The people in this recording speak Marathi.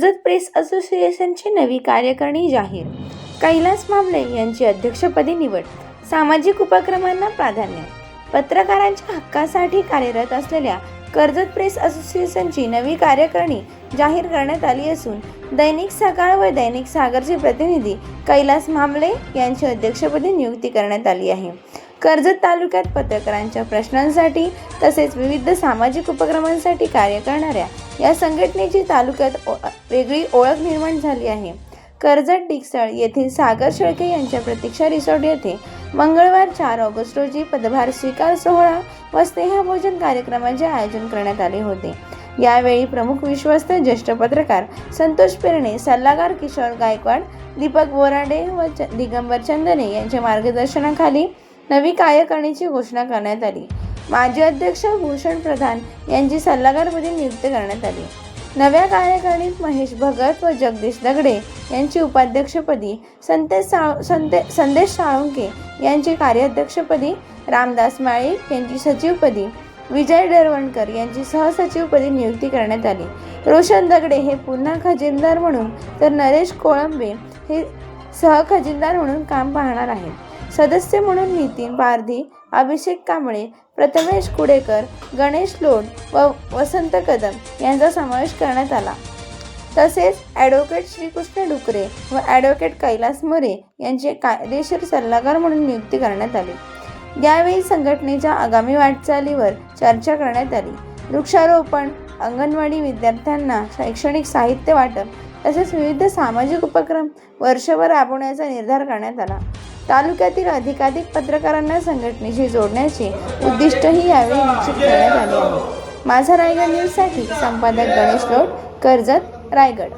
कर्जत प्रेस असोसिएशनची नवी कार्यकारिणी जाहीर. कैलास मामले यांची अध्यक्षपदी निवड. सामाजिक उपक्रमांना प्राधान्य. पत्रकारांच्या हक्कासाठी कार्यरत असलेल्या कर्जत प्रेस असोसिएशनची नवी कार्यकारिणी जाहीर करण्यात आली असून दैनिक सकाळ व दैनिक सागरचे प्रतिनिधी कैलास मामले यांची अध्यक्षपदी नियुक्ती करण्यात आली आहे. कर्जत तालुक्यात पत्रकारांच्या प्रश्नांसाठी तसेच विविध सामाजिक उपक्रमांसाठी कार्य करणाऱ्या या संघटनेची तालुक्यात वेगळी ओळख निर्माण झाली आहे. कर्जत डिकसळ येथील सागर शेळके यांच्या प्रतीक्षा रिसॉर्ट येथे मंगळवार 4 ऑगस्ट रोजी पदभार स्वीकार सोहळा व स्नेहभोजन कार्यक्रमाचे आयोजन करण्यात आले होते. यावेळी प्रमुख विश्वस्त ज्येष्ठ पत्रकार संतोष पेरणे, सल्लागार किशोर गायकवाड, दीपक बोराडे व दिगंबर चंदने यांच्या मार्गदर्शनाखाली नवी कार्यकारिणीची घोषणा करण्यात आली. माजी अध्यक्ष भूषण प्रधान यांची सल्लागारपदी नियुक्ती करण्यात आली. नव्या कार्यकारिणीत महेश भगत व जगदीश दगडे यांची उपाध्यक्षपदी, संदेश साळुंके यांची कार्याध्यक्षपदी, रामदास माळी यांची सचिवपदी, विजय डरवणकर यांची सहसचिवपदी नियुक्ती करण्यात आली. रोशन दगडे हे पुन्हा खजिनदार म्हणून तर नरेश कोळंबे हे सहखजिनदार म्हणून काम पाहणार आहेत. सदस्य म्हणून नितीन पारधी, अभिषेक कांबळे, प्रथमेश कुडेकर, गणेश लोड व वसंत कदम यांचा समावेश करण्यात आला. तसेच ॲडव्होकेट श्रीकृष्ण डुकरे व ॲडव्होकेट कैलास मोरे यांची कायदेशीर सल्लागार म्हणून नियुक्ती करण्यात आली. यावेळी संघटनेच्या आगामी वाटचालीवर चर्चा करण्यात आली. वृक्षारोपण, अंगणवाडी विद्यार्थ्यांना शैक्षणिक साहित्य वाटप तसेच विविध सामाजिक उपक्रम वर्षभर राबवण्याचा निर्धार करण्यात आला. तालुक्यातील अधिकाधिक पत्रकारांना संघटनेशी जोडण्याचे उद्दिष्टही यावेळी निश्चित करण्यात आले आहे. माझा रायगड न्यूजसाठी संपादक गणेश लोड, कर्जत, रायगड.